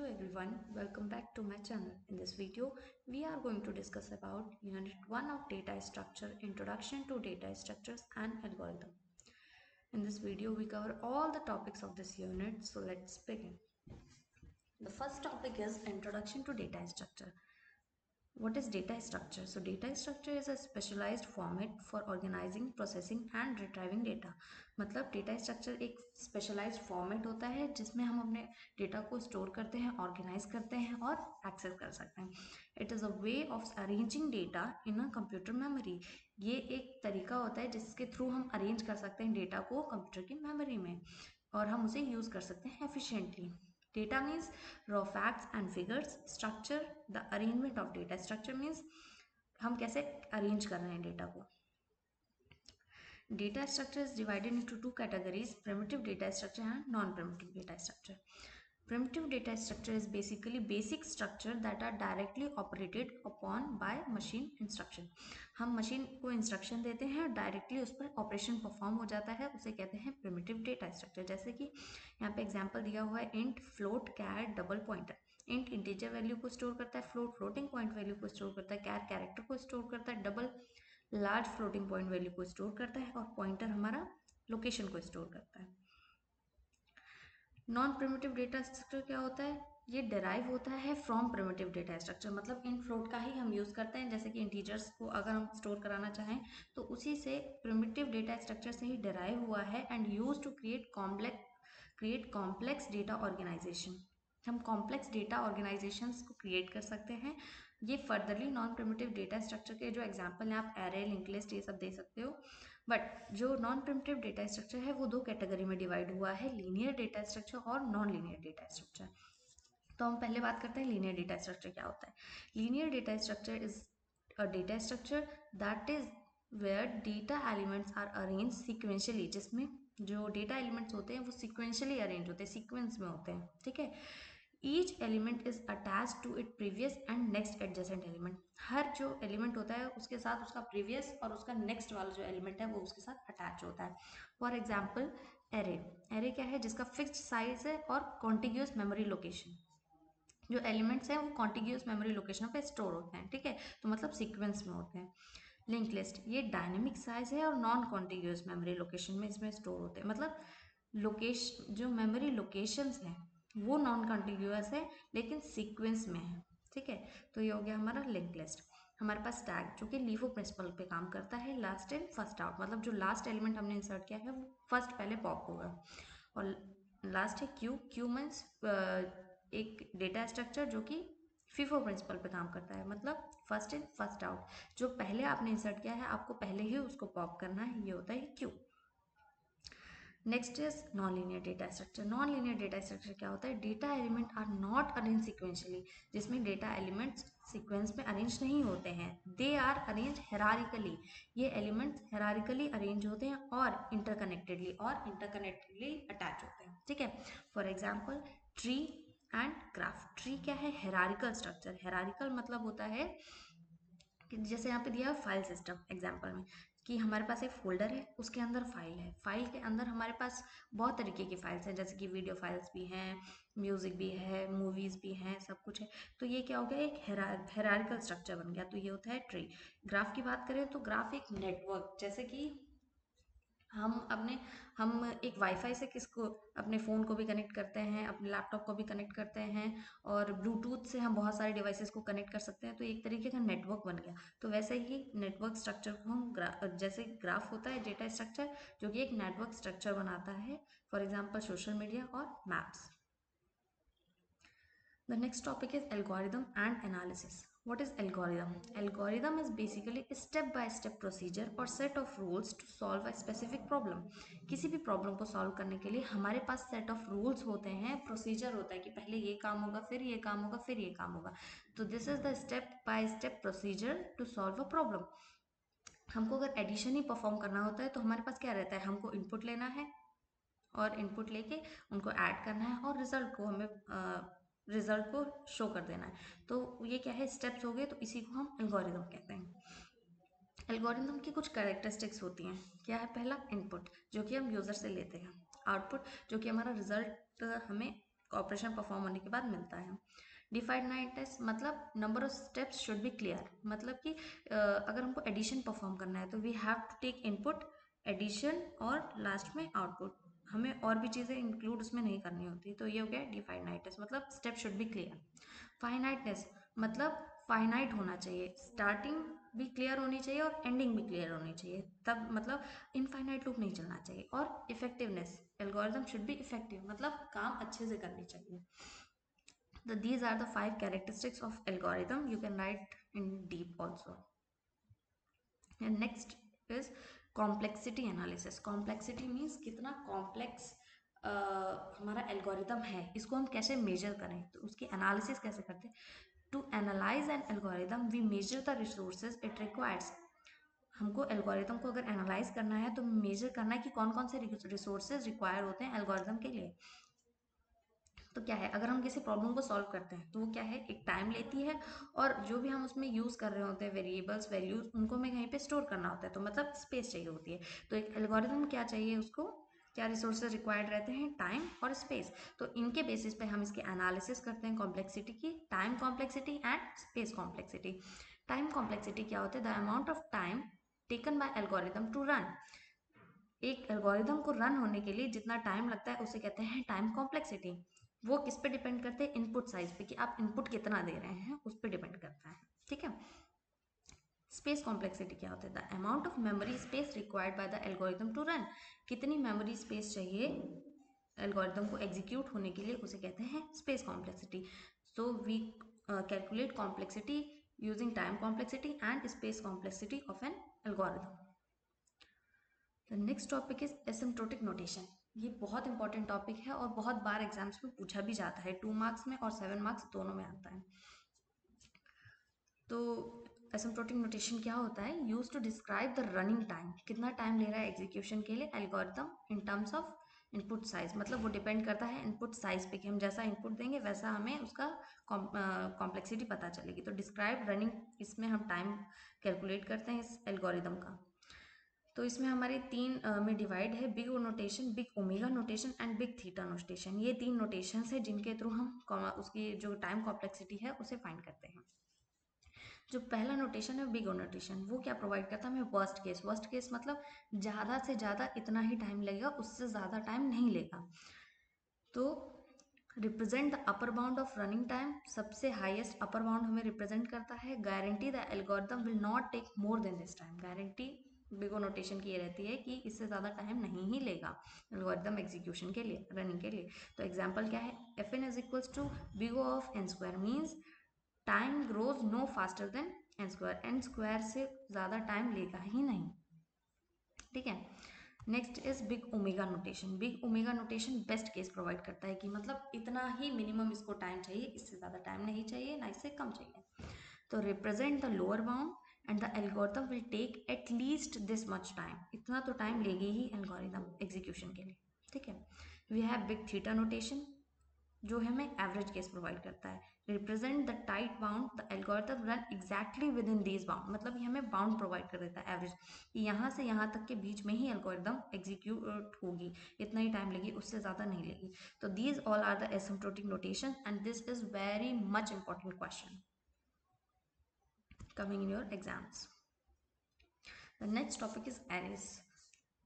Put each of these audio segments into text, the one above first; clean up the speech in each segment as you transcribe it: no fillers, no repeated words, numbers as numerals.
everyone, welcome back to my channel. In this video, we are going to discuss about Unit 1 of Data Structure, Introduction to Data Structures and Algorithm. In this video, we cover all the topics of this unit, so let's begin. The first topic is Introduction to Data Structure. What is data structure? So data structure is a specialized format for organizing, processing and retrieving data. मतलब data structure एक specialised format होता है जिसमें हम अपने data को store करते हैं, ऑर्गेनाइज करते हैं और एक्सेस कर सकते हैं. It is a way of arranging data in a computer memory. ये एक तरीका होता है जिसके थ्रू हम अरेंज कर सकते हैं डेटा को कंप्यूटर की मेमोरी में और हम उसे यूज़ कर सकते हैं efficiently. Data means raw facts and figures. Structure, the arrangement of data. Structure means हम कैसे अरेंज कर रहे हैं डेटा को. Data structure is divided into two categories: primitive data structure and non-primitive data structure. Primitive data structure is basically basic structure that are directly operated upon by machine instruction. हम machine को instruction देते हैं और directly उस पर operation perform हो जाता है, उसे कहते हैं प्रिमिटिव डेटा स्ट्रक्चर. जैसे कि यहाँ पे एग्जांपल दिया हुआ है int, float, char, double pointer. Int integer value को स्टोर करता है, फ्लोट फ्लोटिंग पॉइंट वैल्यू को स्टोर करता है, कैर कैरेक्टर को स्टोर करता है, double large floating point value को स्टोर करता है और पॉइंटर हमारा लोकेशन को स्टोर करता है. नॉन प्रिमिटिव डेटा स्ट्रक्चर क्या होता है? ये डिराइव होता है फ्रॉम प्रिमिटिव डेटा स्ट्रक्चर. मतलब इन फ्लोट का ही हम यूज़ करते हैं. जैसे कि इंटीजर्स को अगर हम स्टोर कराना चाहें तो उसी से प्रिमिटिव डेटा स्ट्रक्चर से ही डिराइव हुआ है and use to create complex data organization. हम कॉम्प्लेक्स डेटा ऑर्गेनाइजेशंस को क्रिएट कर सकते हैं. ये furtherly non primitive data structure के जो एग्जाम्पल हैं आप एरे, लिंक लिस्ट ये सब दे सकते हो. बट जो नॉन प्रिमिटिव डेटा स्ट्रक्चर है वो दो कैटेगरी में डिवाइड हुआ है: लीनियर डेटा स्ट्रक्चर और नॉन लीनियर डेटा स्ट्रक्चर. तो हम पहले बात करते हैं लीनियर डेटा स्ट्रक्चर क्या होता है. Linear data structure is a data structure that is where data elements are arrange sequentially. जिसमें जो डेटा एलिमेंट्स होते हैं वो सिक्वेंशियली अरेंज होते हैं, सीक्वेंस में होते हैं. ठीक है. Each element is attach to it previous and next adjacent element. हर जो एलिमेंट होता है उसके साथ उसका प्रीवियस और उसका नेक्स्ट वाला जो एलिमेंट है वो उसके साथ अटैच होता है. For example array. एरे क्या है? जिसका फिक्स्ड साइज है और कॉन्टिग्यूस मेमोरी लोकेशन. जो एलिमेंट्स हैं वो कॉन्टिग्यूस मेमोरी लोकेशन पे स्टोर होते हैं. ठीक है. तो मतलब सीक्वेंस में होते हैं. लिंक लिस्ट ये डायनेमिक साइज है और नॉन कॉन्टिग्यूस मेमोरी लोकेशन में इसमें स्टोर होते हैं. मतलब लोकेशन जो मेमोरी लोकेशंस हैं वो नॉन कॉन्टिग्यूअस है लेकिन सीक्वेंस में है. ठीक है. तो ये हो गया हमारा लिंक लिस्ट. हमारे पास टैग जो कि लीफो प्रिंसिपल पे काम करता है. Last in first out. मतलब जो लास्ट एलिमेंट हमने इंसर्ट किया है वो फर्स्ट पहले पॉप होगा. और लास्ट है क्यू. क्यू मीन्स एक डेटा स्ट्रक्चर जो कि फीफो प्रिंसिपल पे काम करता है. मतलब फर्स्ट इन फर्स्ट आउट. जो पहले आपने इंसर्ट किया है आपको पहले ही उसको पॉप करना है. ये होता है queue. Next is non linear data structure. Non linear data structure क्या होता है? Data element are not arrange sequentially. जिसमें डेटा एलिमेंट्स सीक्वेंस में अरेंज नहीं होते हैं. They are arrange hierarchically. ये एलिमेंट्स हेरारिकली अरेंज होते हैं और इंटरकनेक्टेडली अटैच होते हैं. ठीक है. For example tree and graph. Tree क्या है? Hierarchical structure. हेरारिकल मतलब होता है कि जैसे यहाँ पे दिया है फाइल सिस्टम एग्जाम्पल में कि हमारे पास एक फोल्डर है, उसके अंदर फाइल है. फाइल के अंदर हमारे पास बहुत तरीके की फाइल्स हैं. जैसे कि वीडियो फाइल्स भी हैं, म्यूजिक भी है, मूवीज भी हैं, सब कुछ है. तो ये क्या हो गया? एक हेरारिकल स्ट्रक्चर बन गया. तो ये होता है ट्री. ग्राफ की बात करें तो ग्राफ एक नेटवर्क, जैसे कि हम एक वाईफाई से किसको अपने फ़ोन को भी कनेक्ट करते हैं, अपने लैपटॉप को भी कनेक्ट करते हैं और ब्लूटूथ से हम बहुत सारे डिवाइसेस को कनेक्ट कर सकते हैं. तो एक तरीके का नेटवर्क बन गया. तो वैसे ही नेटवर्क स्ट्रक्चर को हम जैसे ग्राफ होता है डेटा स्ट्रक्चर जो कि एक नेटवर्क स्ट्रक्चर बनाता है. फॉर एग्जाम्पल सोशल मीडिया और maps. The next topic is algorithm and analysis. What is algorithm? Algorithm is basically a step-by-step procedure or set of rules to solve a specific problem. किसी भी problem को solve करने के लिए हमारे पास set of rules होते हैं, procedure होता है कि पहले ये काम होगा, फिर ये काम होगा, फिर ये काम होगा. तो this is the step by step procedure to solve a problem. हमको अगर एडिशन ही परफॉर्म करना होता है तो हमारे पास क्या रहता है? हमको इनपुट लेना है और इनपुट लेके उनको ऐड करना है और रिजल्ट को शो कर देना है. तो ये क्या है? स्टेप्स हो गए. तो इसी को हम एल्गोरिदम कहते हैं. एल्गोरिदम की कुछ कैरेक्टरिस्टिक्स होती हैं. क्या है? पहला इनपुट जो कि हम यूज़र से लेते हैं. आउटपुट जो कि हमारा रिजल्ट हमें ऑपरेशन परफॉर्म होने के बाद मिलता है। डिफाइनाइटनेस मतलब number of steps should be clear, मतलब कि अगर हमको एडिशन परफॉर्म करना है तो we have to take input, addition और लास्ट में आउटपुट, हमें और भी चीज़ें इंक्लूड उसमें नहीं करनी होती। तो ये हो गया डिफाइनाइटनेस, मतलब step should be clear. Finiteness मतलब फाइनाइट होना चाहिए, स्टार्टिंग भी क्लियर होनी चाहिए और एंडिंग भी क्लियर होनी चाहिए, तब मतलब इनफाइनाइट लूप नहीं चलना चाहिए। और effectiveness, algorithm should be effective, मतलब काम अच्छे से करनी चाहिए। So these are the 5 characteristics of algorithm. You can write in deep also. And next is complexity analysis. Complexity means कितना complex हमारा एल्गोरिदम है, इसको हम कैसे मेजर करें, तो उसकी एनालिसिस कैसे करते हैं। To analyze an algorithm we measure the resources it requires. हमको एल्गोरिदम को अगर एनालाइज करना है तो मेजर करना है कि कौन कौन से रिसोर्सेज रिक्वायर होते हैं एल्गोरिदम के लिए। तो क्या है, अगर हम किसी प्रॉब्लम को सॉल्व करते हैं तो वो क्या है, एक टाइम लेती है, और जो भी हम उसमें यूज़ कर रहे होते हैं वेरिएबल्स, वैल्यूज, उनको हमें कहीं पे स्टोर करना होता है, तो मतलब स्पेस चाहिए होती है। तो एक एल्गोरिथम क्या चाहिए उसको, क्या रिसोर्सेज रिक्वायर्ड रहते हैं, टाइम और स्पेस। तो इनके बेसिस पे हम इसकी एनालिसिस करते हैं कॉम्प्लेक्सिटी की, time complexity and space complexity. Time complexity क्या होता है, the amount of time taken by algorithm to run. एक एल्गोरिथम को रन होने के लिए जितना टाइम लगता है उसे कहते हैं टाइम कॉम्प्लेक्सिटी। वो किस पे डिपेंड करते हैं, इनपुट साइज पे, कि आप इनपुट कितना दे रहे हैं उस पर डिपेंड करता है। ठीक है। स्पेस कॉम्प्लेक्सिटी क्या होता है, the amount of memory space required by the algorithm to run. कितनी मेमोरी स्पेस चाहिए एल्गोरिथम को एग्जीक्यूट होने के लिए, उसे कहते हैं space complexity. So we calculate complexity using time complexity and space complexity of an algorithm. The next topic is asymptotic notation. ये बहुत इंपॉर्टेंट टॉपिक है और बहुत बार एग्जाम्स में पूछा भी जाता है, 2 मार्क्स में और 7 मार्क्स दोनों में आता है। तो एसिम्प्टोटिक नोटेशन क्या होता है, use to describe the running time, कितना टाइम ले रहा है एग्जीक्यूशन के लिए algorithm in terms of input size, मतलब वो डिपेंड करता है इनपुट साइज पे, कि हम जैसा इनपुट देंगे वैसा हमें उसका कॉम्प्लेक्सिटी पता चलेगी। तो डिस्क्राइब रनिंग, इसमें हम टाइम कैलकुलेट करते हैं इस एल्गोरिथम का। तो इसमें हमारे 3 में डिवाइड है, big O notation, big omega notation and big theta notation. ये 3 नोटेशंस है जिनके थ्रू हम उसकी जो टाइम कॉम्प्लेक्सिटी है उसे फाइंड करते हैं। जो पहला नोटेशन है बिग ओ नोटेशन, वो क्या प्रोवाइड करता है हमें, वर्स्ट केस। वर्स्ट केस मतलब ज़्यादा से ज़्यादा इतना ही टाइम लगेगा, उससे ज़्यादा टाइम नहीं लेगा। तो represent the upper bound of running time, सबसे हाईएस्ट अपर बाउंड हमें रिप्रेजेंट करता है। Guarantee the algorithm will not take more than this time, guarantee big O notation की ये रहती है कि इससे ज़्यादा टाइम नहीं ही लेगा एल्गोरिथम एग्जीक्यूशन के लिए, रनिंग के लिए। तो एग्जांपल क्या है, F N is equals to big O of N square, means time grows no faster than N square, N square से ज़्यादा टाइम लेगा ही नहीं। ठीक है। Next is big omega notation. Big omega notation best case provide करता है कि मतलब इतना ही मिनिमम इसको टाइम चाहिए, इससे ज़्यादा टाइम नहीं चाहिए, ना इससे कम चाहिए। तो represent the lower bound and the algorithm will take at least this much time, इतना तो टाइम लेगी ही एल्गोरिथम एग्जीक्यूशन के लिए। ठीक है। We have big theta notation, जो हमें एवरेज केस प्रोवाइड करता है। Represent the tight bound, the algorithm run exactly within these bound, मतलब ये हमें बाउंड प्रोवाइड कर देता है एवरेज, कि यहाँ से यहाँ तक के बीच में ही एल्गोरिथम एग्जीक्यूट होगी, इतना ही टाइम लेगी, उससे ज़्यादा नहीं लेगी। तो these all are the asymptotic notation and this is very much important question coming in your exams. The next topic is arrays.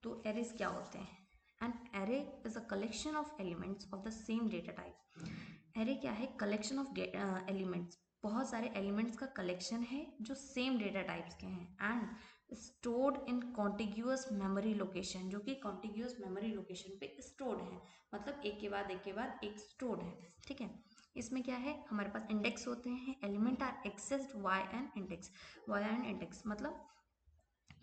तो एरेज क्या होते हैं, an array is a collection of elements of the same data type. Array क्या है, collection of elements, बहुत सारे elements का collection है जो सेम डेटा टाइप्स के हैं, and stored in contiguous memory location, जो कि कॉन्टिग्यूअस मेमोरी लोकेशन पे स्टोर्ड है, मतलब एक के बाद एक के बाद एक स्टोर्ड है। ठीक है। इसमें क्या है, हमारे पास इंडेक्स होते हैं, element are accessed by an index, by an index मतलब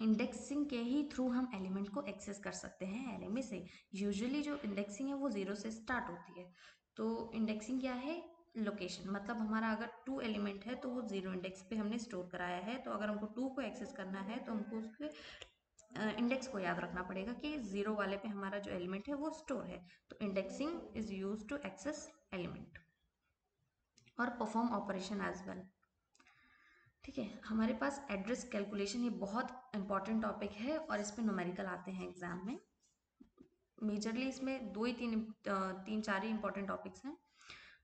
इंडेक्सिंग के ही थ्रू हम एलिमेंट को एक्सेस कर सकते हैं एरे में से। यूजुअली जो इंडेक्सिंग है वो 0 से स्टार्ट होती है। तो इंडेक्सिंग क्या है, लोकेशन, मतलब हमारा अगर 2 एलिमेंट है तो वो 0 इंडेक्स पे हमने स्टोर कराया है, तो अगर हमको 2 को एक्सेस करना है तो हमको उसके इंडेक्स को याद रखना पड़ेगा कि 0 वाले पे हमारा जो एलिमेंट है वो स्टोर है। तो indexing is use to access element और परफॉर्म ऑपरेशन एज वेल। ठीक है। हमारे पास एड्रेस कैलकुलेशन, ये बहुत इंपॉर्टेंट टॉपिक है और इस पे न्यूमेरिकल आते हैं एग्जाम में। मेजरली इसमें तीन चार ही इंपॉर्टेंट टॉपिक्स हैं,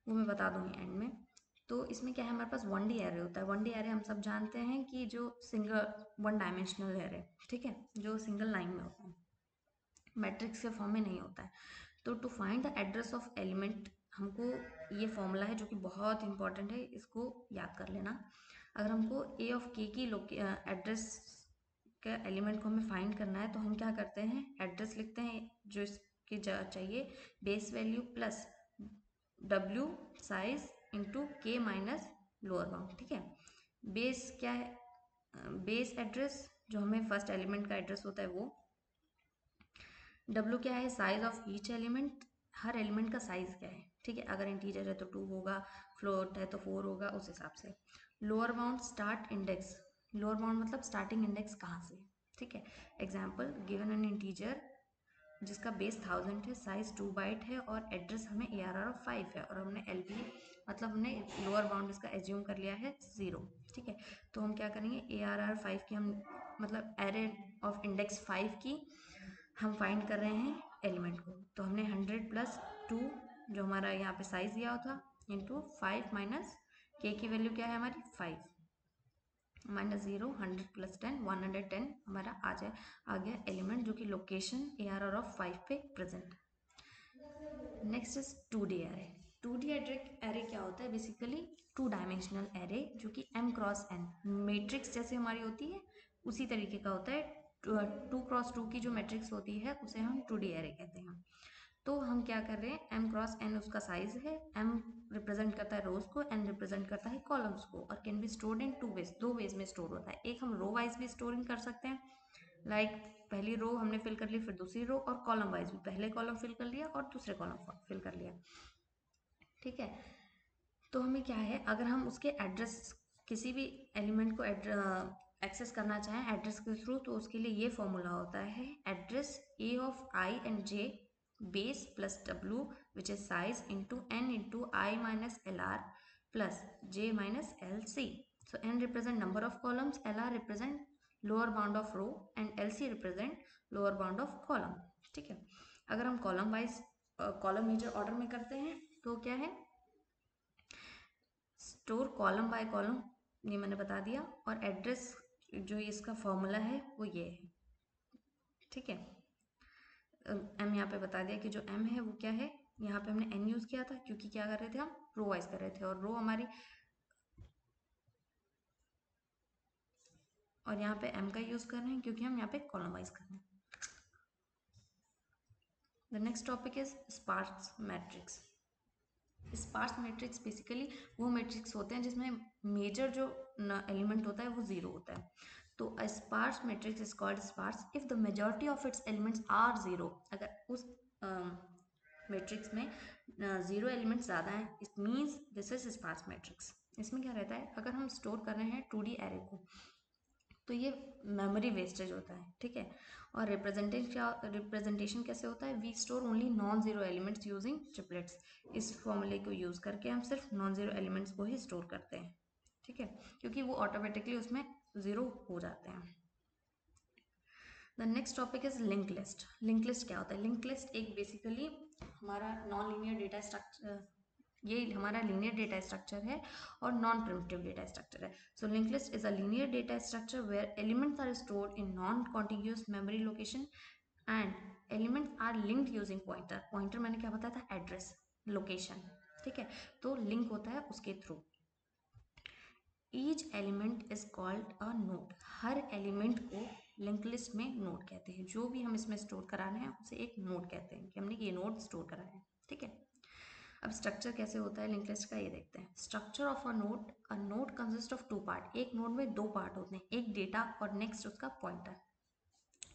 वो मैं बता दूंगी एंड में। तो इसमें क्या है, हमारे पास 1D एरे होता है। 1D एरे हम सब जानते हैं कि जो सिंगल 1 डायमेंशनल एरे, ठीक है, जो सिंगल लाइन में होता है, मैट्रिक्स के फॉर्म में नहीं होता है। तो to find the address of element, हमको ये फॉर्मूला है जो कि बहुत इंपॉर्टेंट है, इसको याद कर लेना। अगर हमको ए ऑफ के की एड्रेस के एलिमेंट को हमें फाइंड करना है, तो हम क्या करते हैं, एड्रेस लिखते हैं जो इसकी चाहिए, base value plus W size into के माइनस लोअर बाउंड, ठीक है। बेस क्या है, बेस एड्रेस जो हमें फर्स्ट एलिमेंट का एड्रेस होता है वो। डब्ल्यू क्या है, size of each element, her element का साइज क्या है, ठीक है। अगर इंटीजर है तो 2 होगा, फ्लोट है तो 4 होगा, उस हिसाब से। Lower bound start index, lower bound मतलब स्टार्टिंग इंडेक्स कहाँ से, ठीक है। एग्जाम्पल, गिवन एन इंटीजर जिसका बेस 1000 है, साइज 2 बाइट है और एड्रेस हमें ARR ऑफ 5 है, और हमने LB मतलब हमने लोअर बाउंड इसका एज्यूम कर लिया है 0, ठीक है। तो हम क्या करेंगे, ARR 5 की हम मतलब एरे ऑफ इंडेक्स 5 की हम फाइंड कर रहे हैं एलिमेंट को। तो हमने 100 प्लस 2 जो हमारा यहाँ पे साइज दिया था इंटू 5 माइनस के की वैल्यू क्या है हमारी 5 माइनस 0, 100 प्लस 10 110 हमारा आ गया एलिमेंट जो कि लोकेशन ARR ऑफ 5 पे present. Next is 2D array. 2D array क्या होता है, बेसिकली 2 डायमेंशनल एरे जो कि M क्रॉस N मैट्रिक्स जैसे हमारी होती है उसी तरीके का होता है। 2x2 की जो मैट्रिक्स होती है उसे हम 2D एरे कहते हैं। तो हम क्या कर रहे हैं, M क्रॉस N उसका साइज है, M रिप्रेजेंट करता है रोज को, N रिप्रेजेंट करता है कॉलम्स को, और can be stored in 2 ways, 2 ways में स्टोर होता है। एक हम रो वाइज भी स्टोरिंग कर सकते हैं, लाइक पहली रो हमने फिल कर ली, फिर दूसरी रो, और कॉलम वाइज भी पहले कॉलम फिल कर लिया और दूसरे कॉलम फिल कर लिया, ठीक है। तो हमें क्या है, अगर हम उसके एड्रेस किसी भी एलिमेंट को एक्सेस करना चाहें एड्रेस के थ्रू, तो उसके लिए ये फॉर्मूला होता है, address A of I and J base plus W which is size into N into I minus L R plus J minus L C. So N represent number of columns, L R represent lower bound of row and L C represent lower bound of column, ठीक है। अगर हम column wise column major order में करते हैं तो क्या है, स्टोर कॉलम बाय कॉलम, ये मैंने बता दिया, और एड्रेस जो इसका फॉर्मूला है वो ये है, ठीक है। एम यहाँ पे बता दिया कि जो एम है वो क्या है, यहाँ पे हमने एन यूज किया था क्योंकि क्या कर रहे थे, हम रो वाइज कर रहे थे, और रो हमारी, और यहाँ पे एम का यूज कर रहे हैं क्योंकि हम यहाँ पे कॉलम वाइज कर रहे हैं। The next topic is sparse matrix. Sparse matrix basically वो मैट्रिक्स होते हैं जिसमें मेजर जो एलिमेंट होता है वो 0 होता है। तो a sparse matrix is called sparse if the majority of its elements are 0। अगर उस मैट्रिक्स में 0 एलिमेंट्स ज़्यादा हैं, it means this is sparse matrix. इसमें क्या रहता है, अगर हम स्टोर कर रहे हैं 2D एरे को, तो ये मेमोरी वेस्टेज होता है, ठीक है। और रिप्रेजेंटेशन कैसे होता है, we store only non zero elements using triplets. इस फॉर्मूले को यूज करके हम सिर्फ नॉन जीरो एलिमेंट्स को ही स्टोर करते हैं, ठीक है, क्योंकि वो ऑटोमेटिकली उसमें 0 हो जाते हैं। The next topic is link list. Link list क्या होता है, लिंक लिस्ट एक बेसिकली हमारा नॉन लीनियर डेटा स्ट्रक्चर, ये हमारा लीनियर डेटा स्ट्रक्चर है और नॉन प्रिमिटिव डेटा स्ट्रक्चर है। So link list is a linear data structure where elements are stored in non contiguous memory location and elements are linked using pointer. Pointer मैंने क्या बताया था, address, location, ठीक है। तो लिंक होता है उसके through. Each element is called a node. Her element को लिंक लिस्ट में नोड कहते हैं। जो भी हम इसमें स्टोर करा रहे हैं उसे एक नोड कहते हैं कि हमने ये नोड स्टोर करा है, ठीक है। अब स्ट्रक्चर कैसे होता है लिंक लिस्ट का, ये देखते हैं। Structure of a node consist of 2 part. एक नोड में 2 पार्ट होते हैं, एक डेटा और नेक्स्ट उसका पॉइंटर,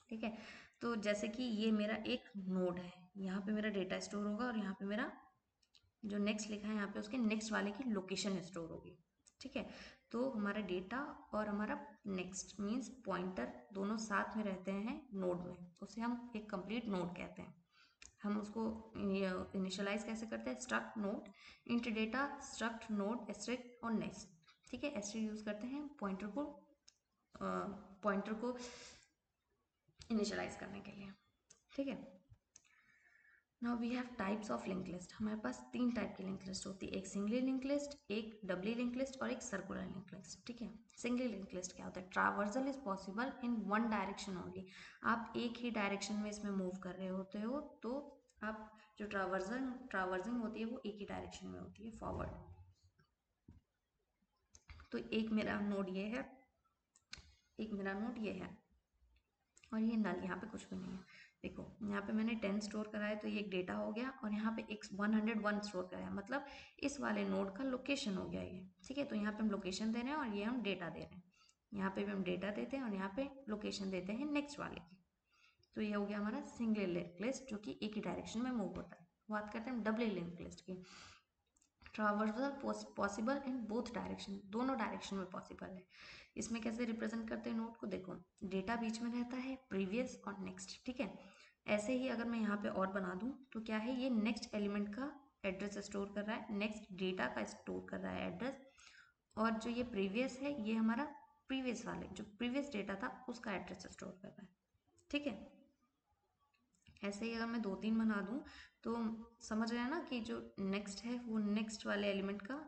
ठीक है। तो जैसे कि ये मेरा एक नोड है, यहाँ पे मेरा डेटा स्टोर होगा और यहाँ पे मेरा जो नेक्स्ट लिखा है यहाँ पे उसके नेक्स्ट वाले की लोकेशन स्टोर होगी, ठीक है। तो हमारा डेटा और हमारा नेक्स्ट मीन्स पॉइंटर दोनों साथ में रहते हैं नोड में, उसे हम एक कंप्लीट नोड कहते हैं। हम उसको इनिशियलाइज कैसे करते हैं, struct node int data struct node asterisk और नेक्स्ट, ठीक है। एस्ट्रिक यूज करते हैं पॉइंटर को इनिशियलाइज करने के लिए, ठीक है। Now we have types of link list. हमारे पास 3 टाइप की लिंक लिस्ट होती है, एक सिंगली लिंक लिस्ट, एक डबली लिंक लिस्ट और एक सर्कुलर लिंक लिस्ट। ठीक है, सिंगली लिंक लिस्ट क्या होता है? Traversal is possible in one direction only. आप एक ही डायरेक्शन में इसमें मूव कर रहे होते हो, तो आप जो ट्रावर्जिंग होती है वो एक ही डायरेक्शन में होती है, फॉरवर्ड। तो एक मेरा नोड ये है, एक मेरा नोड ये है, और ये नल, यहाँ पे कुछ भी नहीं है। देखो यहाँ पे मैंने 10 स्टोर करा है, तो ये एक डेटा हो गया, और यहाँ पे एक 101 स्टोर करा है, मतलब इस वाले नोड का लोकेशन हो गया ये। ठीक है, तो यहाँ पे हम लोकेशन दे रहे हैं और ये हम डेटा दे रहे हैं। यहाँ पे भी हम डेटा देते हैं और यहाँ पे लोकेशन देते हैं नेक्स्ट वाले की। तो ये हो गया हमारा सिंगल लिंक लिस्ट, जो कि एक ही डायरेक्शन में मूव होता है। बात करते हैं डबल लिंक लिस्ट की। Traversal possible in both direction, दोनों डायरेक्शन में पॉसिबल है। इसमें कैसे रिप्रेजेंट करते हैं नोड को? देखो, डेटा बीच में रहता है, प्रीवियस और नेक्स्ट। ठीक है, ऐसे ही अगर मैं यहाँ पे और बना दूँ तो क्या है, ये नेक्स्ट एलिमेंट का एड्रेस स्टोर कर रहा है, नेक्स्ट डेटा का स्टोर कर रहा है एड्रेस, और जो ये प्रीवियस है ये हमारा प्रीवियस वाले जो प्रीवियस डेटा था उसका एड्रेस स्टोर कर रहा है। ठीक है, ऐसे ही अगर मैं 2-3 बना दूं तो समझ रहे हैं ना कि जो नेक्स्ट है वो नेक्स्ट वाले एलिमेंट का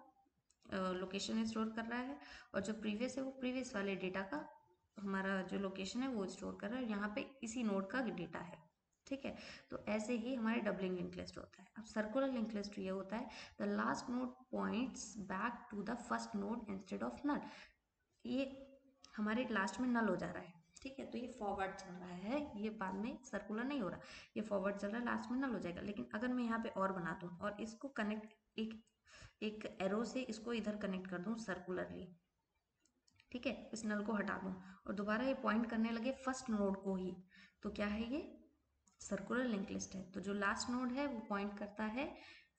लोकेशन स्टोर कर रहा है, और जो प्रीवियस है वो प्रीवियस वाले डेटा का हमारा जो लोकेशन है वो स्टोर कर रहा है। यहाँ पे इसी नोड का डेटा है। ठीक है, तो ऐसे ही हमारे डबलिंग लिंक लिस्ट होता है। अब सर्कुलर लिंक लिस्ट ये होता है, the last node points back to the first node instead of null. ये हमारे लास्ट में नल हो जा रहा है। ठीक है, तो ये फॉरवर्ड चल रहा है, ये बाद में सर्कुलर नहीं हो रहा, ये फॉरवर्ड चल रहा है, लास्ट में नल हो जाएगा। लेकिन अगर मैं यहाँ पे और बना दूँ और इसको कनेक्ट एक एक एरो से इसको इधर कनेक्ट कर दूँ सर्कुलरली, ठीक है, इस नल को हटा दूँ और दोबारा ये पॉइंट करने लगे फर्स्ट नोड को ही, तो क्या है, ये सर्कुलर लिंक लिस्ट है। तो जो लास्ट नोड है वो पॉइंट करता है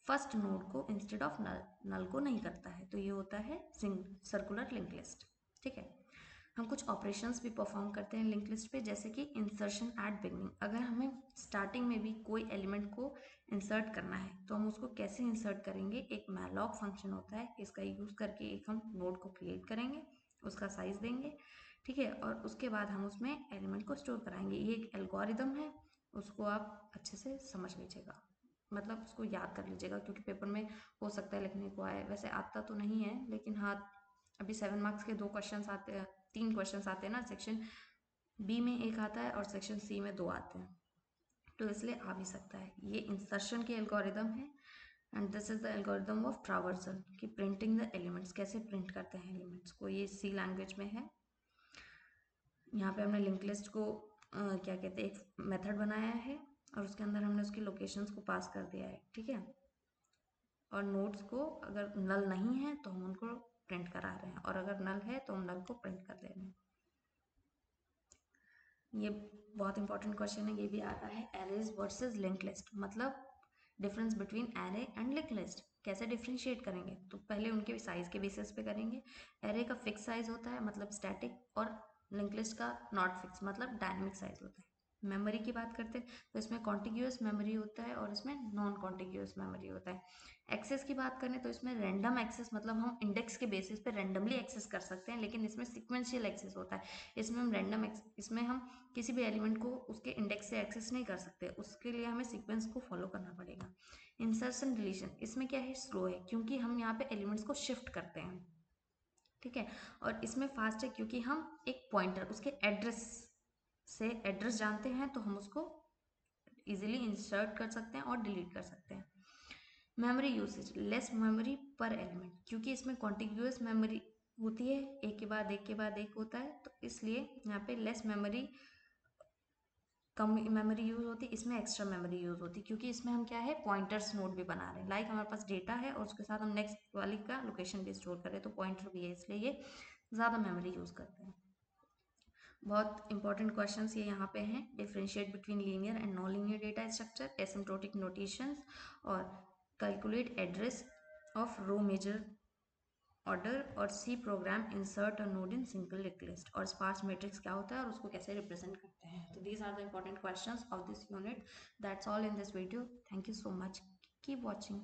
फर्स्ट नोड को इंस्टेड ऑफ नल, नल को नहीं करता है, तो ये होता है सर्कुलर लिंक लिस्ट। ठीक है, हम कुछ ऑपरेशंस भी परफॉर्म करते हैं लिंक लिस्ट पे, जैसे कि इंसर्शन एट बिगनिंग। अगर हमें स्टार्टिंग में भी कोई एलिमेंट को इंसर्ट करना है तो हम उसको कैसे इंसर्ट करेंगे? एक मैलॉक फंक्शन होता है, इसका यूज़ करके एक हम नोड को क्रिएट करेंगे, उसका साइज देंगे। ठीक है, और उसके बाद हम उसमें एलिमेंट को स्टोर कराएंगे। ये एक एल्गोरिदम है, उसको आप अच्छे से समझ लीजिएगा, मतलब उसको याद कर लीजिएगा, क्योंकि पेपर में हो सकता है लिखने को आए। वैसे आता तो नहीं है, लेकिन हाँ, अभी 7 मार्क्स के 2 क्वेश्चन आते हैं, 3 क्वेश्चन आते हैं ना, सेक्शन बी में 1 आता है और सेक्शन सी में 2 आते हैं, तो इसलिए आ भी सकता है। ये इंसर्शन के एल्गोरिदम है, and this is the algorithm of traversal, कि प्रिंटिंग द एलिमेंट्स, कैसे प्रिंट करते हैं एलिमेंट्स को। ये सी लैंग्वेज में है। यहाँ पे हमने लिंक लिस्ट को क्या कहते हैं, एक मेथड बनाया है, और उसके अंदर हमने उसकी लोकेशंस को पास कर दिया है। ठीक है, और नोड्स को अगर नल नहीं है तो हम उनको प्रिंट करा रहे हैं, और अगर नल है तो हम नल को प्रिंट कर दे रहे हैं। ये बहुत इंपॉर्टेंट क्वेश्चन है, ये भी आता है। एरेज वर्सेस लिंक लिस्ट, मतलब difference between array and link list, कैसे डिफ्रेंशिएट करेंगे? तो पहले उनके साइज के बेसिस पे करेंगे। एरे का फिक्स साइज होता है, मतलब स्टैटिक, और लिंक लिस्ट का नॉट फिक्स, मतलब डायनेमिक साइज होता है। मेमोरी की बात करते हैं तो इसमें कॉन्टिग्यूअस मेमोरी होता है और इसमें नॉन कॉन्टिग्यूअस मेमोरी होता है। एक्सेस की बात करें तो इसमें रैंडम एक्सेस, मतलब हम इंडेक्स के बेसिस पे रैंडमली एक्सेस कर सकते हैं, लेकिन इसमें सिक्वेंशियल एक्सेस होता है। इसमें हम इसमें हम किसी भी एलिमेंट को उसके इंडेक्स से एक्सेस नहीं कर सकते, उसके लिए हमें सीक्वेंस को फॉलो करना पड़ेगा। इंसर्शन डिलीशन, इसमें क्या है, स्लो है, क्योंकि हम यहाँ पे एलिमेंट्स को शिफ्ट करते हैं। ठीक है, और इसमें फास्ट है क्योंकि हम एक पॉइंटर उसके एड्रेस से एड्रेस जानते हैं, तो हम उसको इजीली इंसर्ट कर सकते हैं और डिलीट कर सकते हैं। मेमोरी यूसेज, लेस मेमोरी पर एलिमेंट, क्योंकि इसमें कॉन्टिग्यूअस मेमोरी होती है, एक के बाद एक के बाद एक होता है, तो इसलिए यहाँ पे लेस मेमोरी, कम मेमोरी यूज होती है। इसमें एक्स्ट्रा मेमोरी यूज होती है, क्योंकि इसमें हम क्या है, पॉइंटर्स नोड भी बना रहे हैं। लाइक हमारे पास डेटा है और उसके साथ हम नेक्स्ट वाली का लोकेशन भी स्टोर कर रहे हैं, तो पॉइंटर भी है, इसलिए ये ज़्यादा मेमोरी यूज करते हैं। बहुत इंपॉर्टेंट क्वेश्चंस ये यहाँ पे हैं। Differentiate between linear and non linear data structure, asymptotic notations, और calculate address of row major order, और C program insert a node in single link list, और स्पार्स मैट्रिक्स क्या होता है और उसको कैसे रिप्रेजेंट करते हैं। तो these are the important questions of this unit. That's all in this video. Thank you so much, keep watching.